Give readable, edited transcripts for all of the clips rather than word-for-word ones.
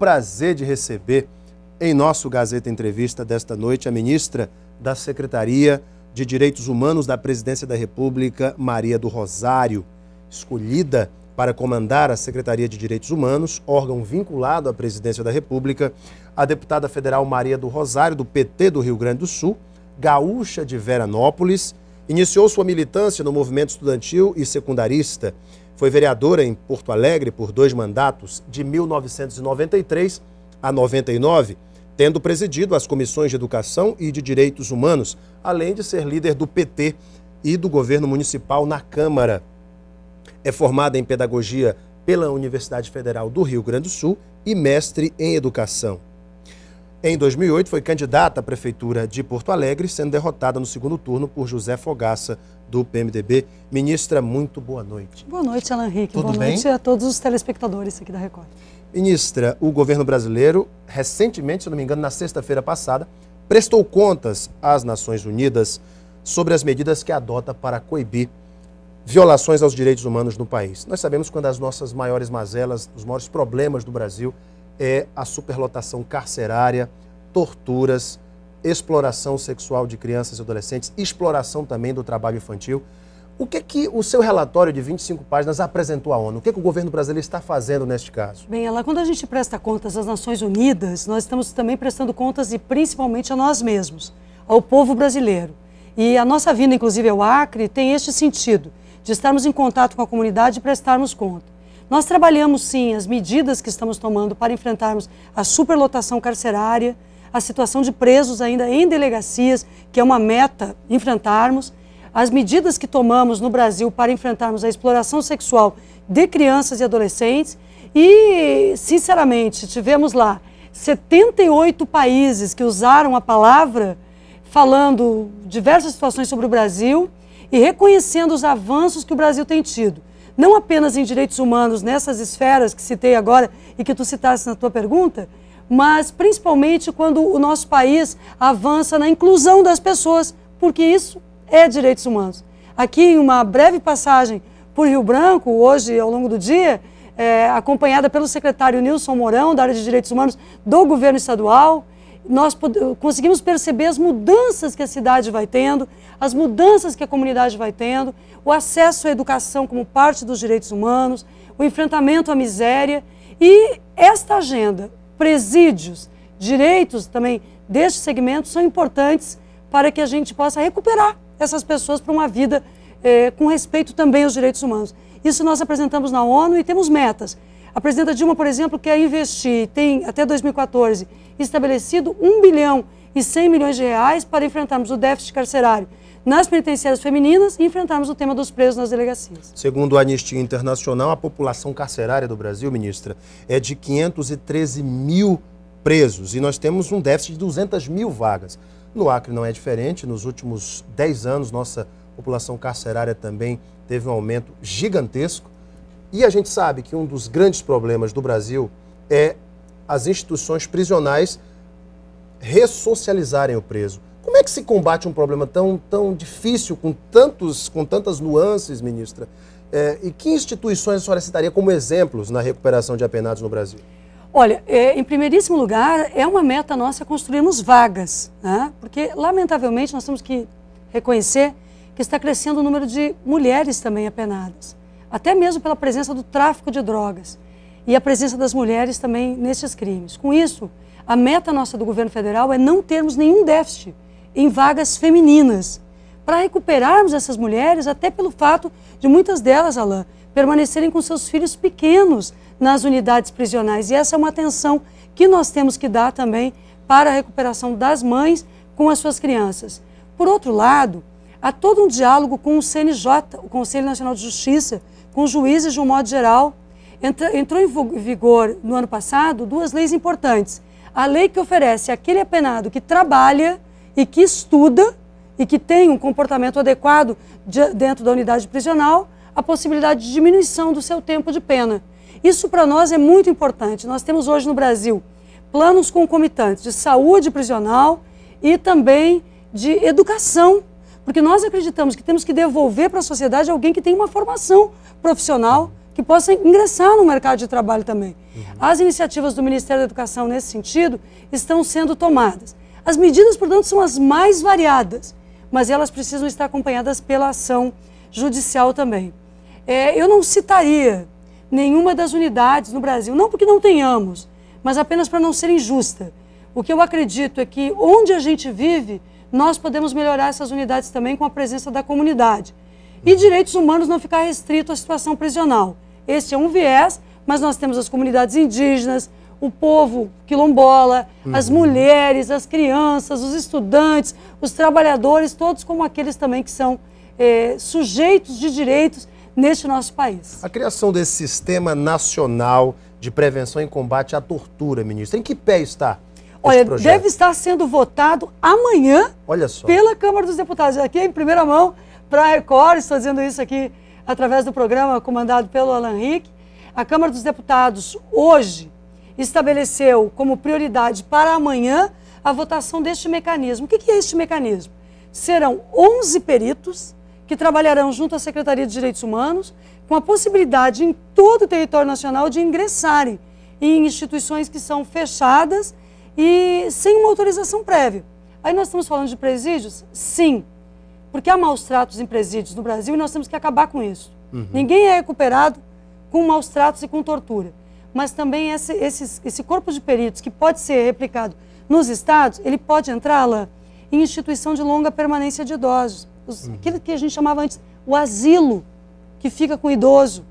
prazer de receber em nosso Gazeta Entrevista desta noite a ministra da Secretaria de Direitos Humanos da Presidência da República, Maria do Rosário, escolhida para comandar a Secretaria de Direitos Humanos, órgão vinculado à Presidência da República, a deputada federal Maria do Rosário, do PT do Rio Grande do Sul, gaúcha de Veranópolis, iniciou sua militância no movimento estudantil e secundarista. Foi vereadora em Porto Alegre por 2 mandatos, de 1993 a 99, tendo presidido as comissões de Educação e de Direitos Humanos, além de ser líder do PT e do governo municipal na Câmara. É formada em Pedagogia pela Universidade Federal do Rio Grande do Sul e mestre em Educação. Em 2008, foi candidata à Prefeitura de Porto Alegre, sendo derrotada no segundo turno por José Fogaça, do PMDB. Ministra, muito boa noite. Boa noite, Alan Henrique. Tudo boa bem? Noite a todos os telespectadores aqui da Record. Ministra, o governo brasileiro, recentemente, se não me engano, na sexta-feira passada, prestou contas às Nações Unidas sobre as medidas que adota para coibir violações aos direitos humanos no país. Nós sabemos que uma das nossas maiores mazelas, os maiores problemas do Brasil é a superlotação carcerária, torturas, exploração sexual de crianças e adolescentes, exploração também do trabalho infantil. O que o seu relatório de 25 páginas apresentou à ONU? O que o governo brasileiro está fazendo neste caso? Bem, quando a gente presta contas às Nações Unidas, nós estamos também prestando contas e principalmente a nós mesmos, ao povo brasileiro. E a nossa vinda, inclusive ao Acre, tem este sentido, de estarmos em contato com a comunidade e prestarmos conta. Nós trabalhamos, sim, as medidas que estamos tomando para enfrentarmos a superlotação carcerária, a situação de presos ainda em delegacias, que é uma meta enfrentarmos, as medidas que tomamos no Brasil para enfrentarmos a exploração sexual de crianças e adolescentes e, sinceramente, tivemos lá 78 países que usaram a palavra falando diversas situações sobre o Brasil e reconhecendo os avanços que o Brasil tem tido. Não apenas em direitos humanos, nessas esferas que citei agora e que tu citaste na tua pergunta, mas principalmente quando o nosso país avança na inclusão das pessoas, porque isso é direitos humanos. Aqui, em uma breve passagem por Rio Branco, hoje, ao longo do dia, acompanhada pelo secretário Nilson Mourão, da área de direitos humanos do governo estadual, nós conseguimos perceber as mudanças que a cidade vai tendo, as mudanças que a comunidade vai tendo, o acesso à educação como parte dos direitos humanos, o enfrentamento à miséria e esta agenda, presídios, direitos também deste segmento são importantes para que a gente possa recuperar essas pessoas para uma vida com respeito também aos direitos humanos. Isso nós apresentamos na ONU e temos metas. A presidenta Dilma, por exemplo, quer investir, tem até 2014 estabelecido 1 bilhão e 100 milhões de reais para enfrentarmos o déficit carcerário nas penitenciárias femininas e enfrentarmos o tema dos presos nas delegacias. Segundo a Anistia Internacional, a população carcerária do Brasil, ministra, é de 513 mil presos e nós temos um déficit de 200 mil vagas. No Acre não é diferente, nos últimos 10 anos nossa população carcerária também teve um aumento gigantesco e a gente sabe que um dos grandes problemas do Brasil é as instituições prisionais ressocializarem o preso. Como é que se combate um problema tão difícil, com tantas nuances, ministra? E que instituições a senhora citaria como exemplos na recuperação de apenados no Brasil? Olha, em primeiríssimo lugar, é uma meta nossa construirmos vagas, né? Porque, lamentavelmente, nós temos que reconhecer que está crescendo o número de mulheres também apenadas, até mesmo pela presença do tráfico de drogas e a presença das mulheres também nesses crimes. Com isso, a meta nossa do governo federal é não termos nenhum déficit em vagas femininas, para recuperarmos essas mulheres, até pelo fato de muitas delas, Alain, permanecerem com seus filhos pequenos nas unidades prisionais. E essa é uma atenção que nós temos que dar também para a recuperação das mães com as suas crianças. Por outro lado, há todo um diálogo com o CNJ, o Conselho Nacional de Justiça, com os juízes de um modo geral. Entrou em vigor no ano passado 2 leis importantes. A lei que oferece àquele apenado que trabalha e que estuda e que tem um comportamento adequado dentro da unidade prisional, a possibilidade de diminuição do seu tempo de pena. Isso para nós é muito importante. Nós temos hoje no Brasil planos concomitantes de saúde prisional e também de educação, porque nós acreditamos que temos que devolver para a sociedade alguém que tem uma formação profissional que possam ingressar no mercado de trabalho também. As iniciativas do Ministério da Educação nesse sentido estão sendo tomadas. As medidas, portanto, são as mais variadas, mas elas precisam estar acompanhadas pela ação judicial também. Eu não citaria nenhuma das unidades no Brasil, não porque não tenhamos, mas apenas para não ser injusta. O que eu acredito é que onde a gente vive, nós podemos melhorar essas unidades também com a presença da comunidade. E direitos humanos não ficar restrito à situação prisional. Esse é um viés, mas nós temos as comunidades indígenas, o povo quilombola, as mulheres, as crianças, os estudantes, os trabalhadores, todos como aqueles também que são sujeitos de direitos neste nosso país. A criação desse Sistema Nacional de Prevenção e Combate à Tortura, ministra, em que pé está? Olha, deve estar sendo votado amanhã pela Câmara dos Deputados. Aqui em primeira mão para a Record, estou dizendo isso aqui através do programa comandado pelo Alan Rick. A Câmara dos Deputados hoje estabeleceu como prioridade para amanhã a votação deste mecanismo. O que é este mecanismo? Serão 11 peritos que trabalharão junto à Secretaria de Direitos Humanos com a possibilidade em todo o território nacional de ingressarem em instituições que são fechadas e sem uma autorização prévia. Aí nós estamos falando de presídios? Sim, porque há maus tratos em presídios no Brasil e nós temos que acabar com isso. Ninguém é recuperado com maus tratos e com tortura. Mas também esse corpo de peritos que pode ser replicado nos estados, ele pode entrar lá em instituição de longa permanência de idosos. Aquilo que a gente chamava antes, o asilo, que fica com o idoso.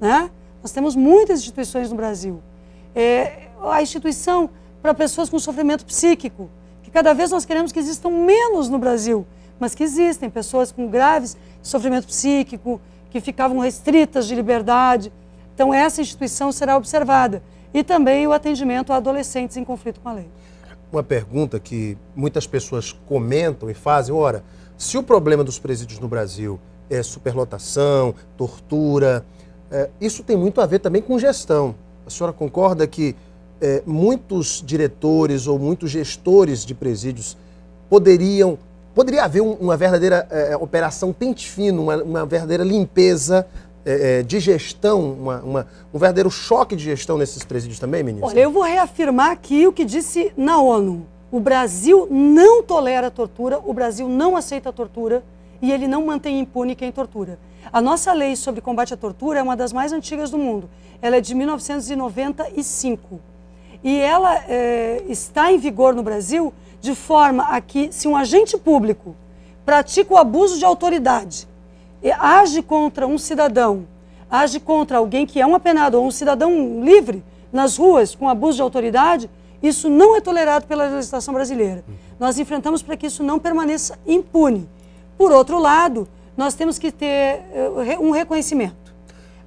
Né? Nós temos muitas instituições no Brasil. A instituição para pessoas com sofrimento psíquico, que cada vez nós queremos que existam menos no Brasil, mas que existem pessoas com graves sofrimento psíquico, que ficavam restritas de liberdade. Então essa instituição será observada. E também o atendimento a adolescentes em conflito com a lei. Uma pergunta que muitas pessoas comentam e fazem, ora, se o problema dos presídios no Brasil é superlotação, tortura, isso tem muito a ver também com gestão. A senhora concorda que muitos diretores ou muitos gestores de presídios poderia haver uma verdadeira operação pente fino, uma verdadeira limpeza de gestão, um verdadeiro choque de gestão nesses presídios também, ministra? Olha, eu vou reafirmar aqui o que disse na ONU. O Brasil não tolera a tortura, o Brasil não aceita a tortura e ele não mantém impune quem tortura. A nossa lei sobre combate à tortura é uma das mais antigas do mundo. Ela é de 1995. E ela está em vigor no Brasil de forma a que, se um agente público pratica o abuso de autoridade, age contra um cidadão, age contra alguém que é um apenado ou um cidadão livre nas ruas com abuso de autoridade, isso não é tolerado pela legislação brasileira. Nós enfrentamos para que isso não permaneça impune. Por outro lado, nós temos que ter um reconhecimento.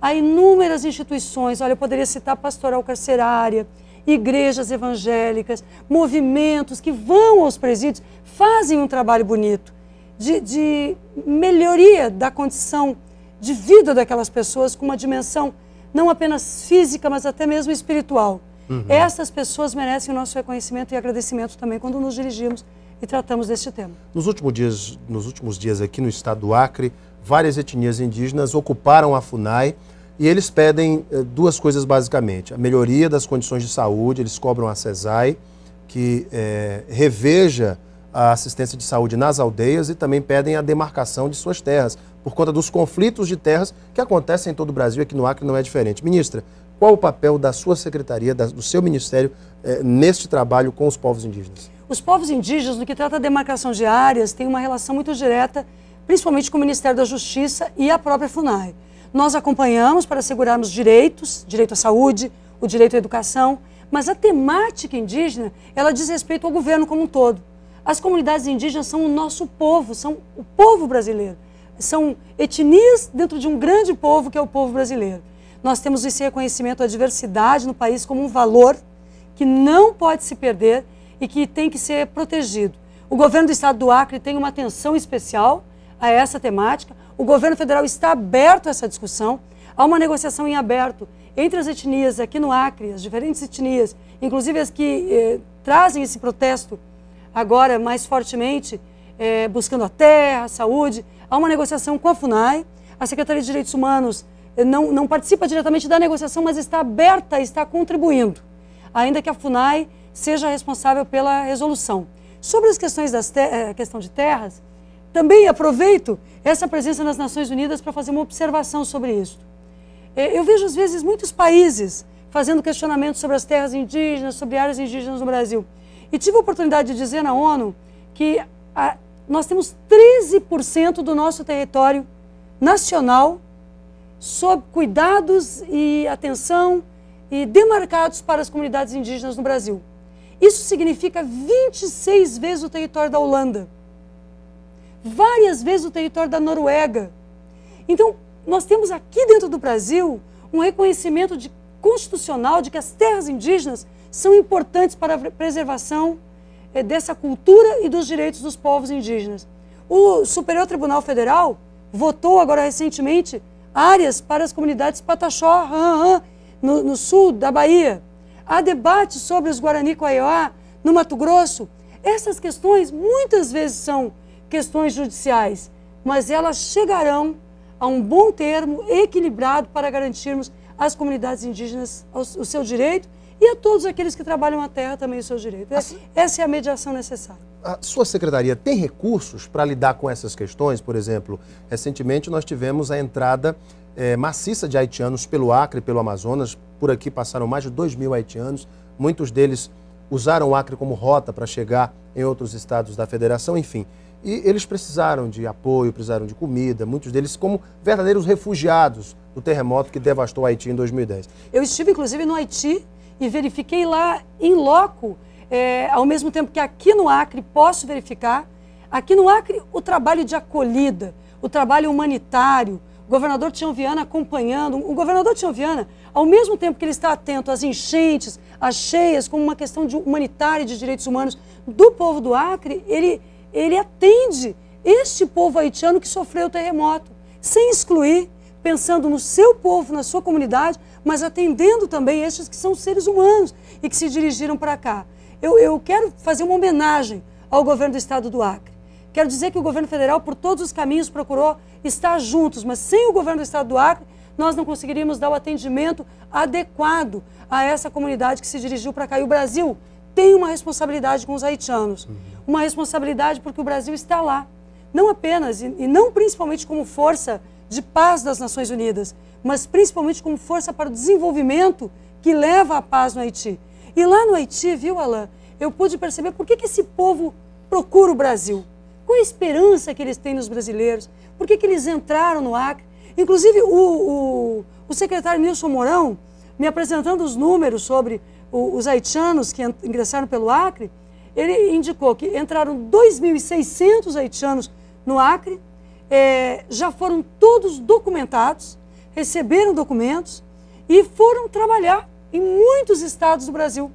Há inúmeras instituições, olha, eu poderia citar pastoral carcerária, igrejas evangélicas, movimentos que vão aos presídios, fazem um trabalho bonito de melhoria da condição de vida daquelas pessoas com uma dimensão não apenas física, mas até mesmo espiritual. Essas pessoas merecem o nosso reconhecimento e agradecimento também quando nos dirigimos e tratamos deste tema. Nos últimos dias aqui no estado do Acre, várias etnias indígenas ocuparam a FUNAI e eles pedem duas coisas basicamente. A melhoria das condições de saúde, eles cobram a CESAI, que reveja a assistência de saúde nas aldeias e também pedem a demarcação de suas terras, por conta dos conflitos de terras que acontecem em todo o Brasil, aqui no Acre não é diferente. Ministra, qual o papel da sua secretaria, do seu ministério, neste trabalho com os povos indígenas? Os povos indígenas, no que trata a demarcação de áreas, têm uma relação muito direta, principalmente com o Ministério da Justiça e a própria FUNAI. Nós acompanhamos para assegurarmos direitos, direito à saúde, o direito à educação, mas a temática indígena, ela diz respeito ao governo como um todo. As comunidades indígenas são o nosso povo, são o povo brasileiro. São etnias dentro de um grande povo que é o povo brasileiro. Nós temos esse reconhecimento à diversidade no país como um valor que não pode se perder e que tem que ser protegido. O governo do estado do Acre tem uma atenção especial a essa temática. O governo federal está aberto a essa discussão. Há uma negociação em aberto entre as etnias aqui no Acre, as diferentes etnias, inclusive as que trazem esse protesto agora mais fortemente, buscando a terra, a saúde. Há uma negociação com a FUNAI. A Secretaria de Direitos Humanos não participa diretamente da negociação, mas está aberta, está contribuindo, ainda que a FUNAI seja responsável pela resolução. Sobre as questões questão de terras, também aproveito essa presença nas Nações Unidas para fazer uma observação sobre isso. Eu vejo, às vezes, muitos países fazendo questionamentos sobre as terras indígenas, sobre áreas indígenas no Brasil. E tive a oportunidade de dizer na ONU que nós temos 13% do nosso território nacional sob cuidados e atenção e demarcados para as comunidades indígenas no Brasil. Isso significa 26 vezes o território da Holanda, várias vezes o território da Noruega. Então, nós temos aqui dentro do Brasil um reconhecimento constitucional de que as terras indígenas são importantes para a preservação dessa cultura e dos direitos dos povos indígenas. O Superior Tribunal Federal votou agora recentemente áreas para as comunidades Pataxó, no sul da Bahia. Há debates sobre os Guarani Kaiowá, no Mato Grosso. Essas questões muitas vezes são questões judiciais, mas elas chegarão a um bom termo equilibrado para garantirmos às comunidades indígenas o seu direito e a todos aqueles que trabalham a terra também o seu direito. Essa é a mediação necessária. A sua secretaria tem recursos para lidar com essas questões? Por exemplo, recentemente nós tivemos a entrada maciça de haitianos pelo Acre e pelo Amazonas. Por aqui passaram mais de 2.000 haitianos. Muitos deles usaram o Acre como rota para chegar em outros estados da federação, enfim. E eles precisaram de apoio, precisaram de comida, muitos deles como verdadeiros refugiados do terremoto que devastou o Haiti em 2010. Eu estive, inclusive, no Haiti e verifiquei lá, em loco, ao mesmo tempo que aqui no Acre posso verificar, aqui no Acre o trabalho de acolhida, o trabalho humanitário, o governador Tião Viana acompanhando. O governador Tião Viana, ao mesmo tempo que ele está atento às enchentes, às cheias, como uma questão humanitária e de direitos humanos do povo do Acre, ele atende este povo haitiano que sofreu o terremoto, sem excluir, pensando no seu povo, na sua comunidade, mas atendendo também estes que são seres humanos e que se dirigiram para cá. Eu quero fazer uma homenagem ao governo do estado do Acre. Quero dizer que o governo federal, por todos os caminhos, procurou estar juntos, mas sem o governo do estado do Acre, nós não conseguiríamos dar o atendimento adequado a essa comunidade que se dirigiu para cá. E o Brasil tem uma responsabilidade com os haitianos, uma responsabilidade porque o Brasil está lá, não apenas e não principalmente como força de paz das Nações Unidas, mas principalmente como força para o desenvolvimento que leva à paz no Haiti. E lá no Haiti, viu, Alain, eu pude perceber por que esse povo procura o Brasil, qual a esperança que eles têm nos brasileiros, por que eles entraram no Acre. Inclusive, o secretário Nilson Mourão, me apresentando os números sobre os haitianos que ingressaram pelo Acre, ele indicou que entraram 2.600 haitianos no Acre, já foram todos documentados, receberam documentos e foram trabalhar em muitos estados do Brasil,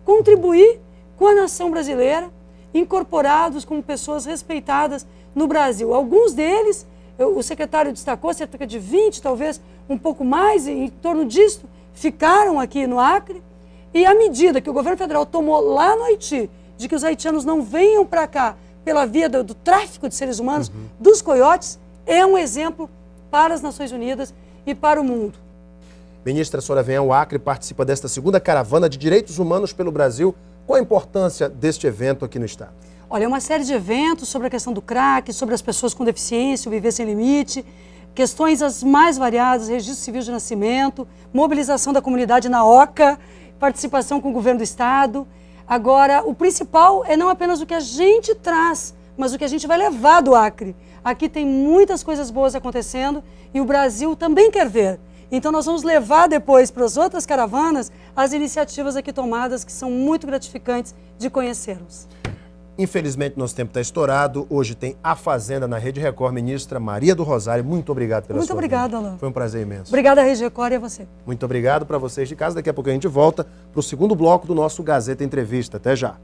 contribuir com a nação brasileira, incorporados como pessoas respeitadas no Brasil. Alguns deles, o secretário destacou, cerca de 20, talvez um pouco mais, em torno disso, ficaram aqui no Acre. E à medida que o governo federal tomou lá no Haiti, de que os haitianos não venham para cá pela via do tráfico de seres humanos, dos coiotes, é um exemplo para as Nações Unidas e para o mundo. Ministra, a senhora vem ao Acre, participa desta segunda caravana de direitos humanos pelo Brasil. Qual a importância deste evento aqui no estado? Olha, é uma série de eventos sobre a questão do crack, sobre as pessoas com deficiência, o viver sem limite, questões as mais variadas, registro civil de nascimento, mobilização da comunidade na OCA, participação com o governo do estado. Agora, o principal é não apenas o que a gente traz, mas o que a gente vai levar do Acre. Aqui tem muitas coisas boas acontecendo e o Brasil também quer ver. Então nós vamos levar depois para as outras caravanas as iniciativas aqui tomadas, que são muito gratificantes de conhecermos. Infelizmente, nosso tempo está estourado. Hoje tem A Fazenda na Rede Record. Ministra Maria do Rosário, muito obrigado pela sua Muito obrigada, Alain. Foi um prazer imenso. Obrigada, Rede Record, e a você. Muito obrigado para vocês de casa. Daqui a pouco a gente volta para o segundo bloco do nosso Gazeta Entrevista. Até já.